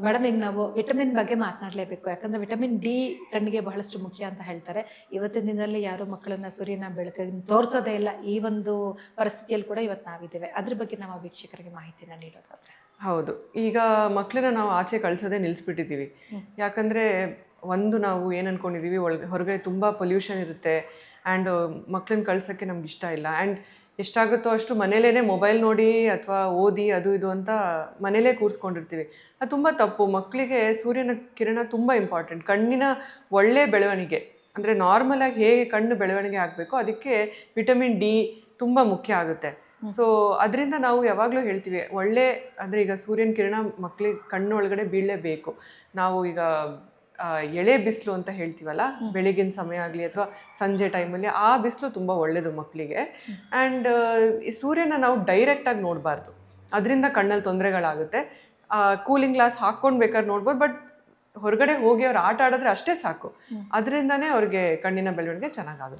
Madam, ಈಗ ನಾವು vitamin ಬಗ್ಗೆ ಮಾತನಾಡಲೇಬೇಕು. ಯಾಕಂದರೆ ವಿಟಮಿನ್ ಡಿ ಕಣ್ಣಿಗೆ ಬಹಳಷ್ಟು ಮುಖ್ಯ ಅಂತ ಹೇಳ್ತಾರೆ. ಇವತ್ತಿನ ದಿನದಲ್ಲಿ ಯಾರು ಮಕ್ಕಳನ್ನ ಸೂರ್ಯನ ಬೆಳಕಿಗೆ ತೋರಿಸೋದೇ ಇಲ್ಲ. ಈ ಒಂದು ಪರಿಸ್ಥಿತಿಯಲ್ಲಿ ಕೂಡ ಇವತ್ತು ನಾವಿದ್ದೇವೆ. ಅದ್ರ ಬಗ್ಗೆ ನಮ್ಮ ವೀಕ್ಷಕರಿಗೆ ಮಾಹಿತಿನ ನೀಡೋದಾದ್ರೆ. ಹೌದು, ಈಗ ಮಕ್ಕಳನ್ನ ನಾವು ಆಚೆ ಕಳ್ಸೋದೇ ನಿಲ್ಲಿಸ್ಬಿಟ್ಟಿದ್ದೀವಿ. ಯಾಕಂದರೆ ಒಂದು ನಾವು ಏನು ಅಂದ್ಕೊಂಡಿದ್ದೀವಿ, ಹೊರಗಡೆ ತುಂಬ ಪೊಲ್ಯೂಷನ್ ಇರುತ್ತೆ ಆ್ಯಂಡ್ ಮಕ್ಕಳನ್ನ ಕಳ್ಸೋಕ್ಕೆ ನಮ್ಗೆ ಇಷ್ಟ ಇಲ್ಲ. ಆ್ಯಂಡ್ ಎಷ್ಟಾಗುತ್ತೋ ಅಷ್ಟು ಮನೇಲೇ ಮೊಬೈಲ್ ನೋಡಿ ಅಥವಾ ಓದಿ ಅದು ಇದು ಅಂತ ಮನೇಲೇ ಕೂರಿಸ್ಕೊಂಡಿರ್ತೀವಿ. ಅದು ತುಂಬ ತಪ್ಪು. ಮಕ್ಕಳಿಗೆ ಸೂರ್ಯನ ಕಿರಣ ತುಂಬ ಇಂಪಾರ್ಟೆಂಟ್. ಕಣ್ಣಿನ ಒಳ್ಳೆ ಬೆಳವಣಿಗೆ ಅಂದರೆ ನಾರ್ಮಲಾಗಿ ಹೇಗೆ ಕಣ್ಣು ಬೆಳವಣಿಗೆ ಆಗಬೇಕೋ ಅದಕ್ಕೆ ವಿಟಮಿನ್ ಡಿ ತುಂಬ ಮುಖ್ಯ ಆಗುತ್ತೆ. ಸೊ ಅದರಿಂದ ನಾವು ಯಾವಾಗಲೂ ಹೇಳ್ತೀವಿ, ಒಳ್ಳೆ ಅಂದರೆ ಈಗ ಸೂರ್ಯನ ಕಿರಣ ಮಕ್ಕಳಿಗೆ ಕಣ್ಣೊಳಗಡೆ ಬೀಳಲೇಬೇಕು. ನಾವು ಈಗ ಎಳೆ ಬಿಸಿಲು ಅಂತ ಹೇಳ್ತೀವಲ್ಲ, ಬೆಳಗಿನ ಸಮಯ ಆಗಲಿ ಅಥವಾ ಸಂಜೆ ಟೈಮಲ್ಲಿ ಆ ಬಿಸಿಲು ತುಂಬ ಒಳ್ಳೆಯದು ಮಕ್ಕಳಿಗೆ. ಆ್ಯಂಡ್ ಈ ಸೂರ್ಯನ ನಾವು ಡೈರೆಕ್ಟಾಗಿ ನೋಡಬಾರ್ದು, ಅದರಿಂದ ಕಣ್ಣಲ್ಲಿ ತೊಂದರೆಗಳಾಗುತ್ತೆ. ಕೂಲಿಂಗ್ ಗ್ಲಾಸ್ ಹಾಕ್ಕೊಂಡು ಬೇಕಾದ್ರೆ ನೋಡ್ಬೋದು, ಬಟ್ ಹೊರಗಡೆ ಹೋಗಿ ಅವ್ರು ಆಟ ಆಡಿದ್ರೆ ಅಷ್ಟೇ ಸಾಕು. ಅದರಿಂದನೇ ಅವ್ರಿಗೆ ಕಣ್ಣಿನ ಬೆಳವಣಿಗೆ ಚೆನ್ನಾಗಾಗುತ್ತೆ.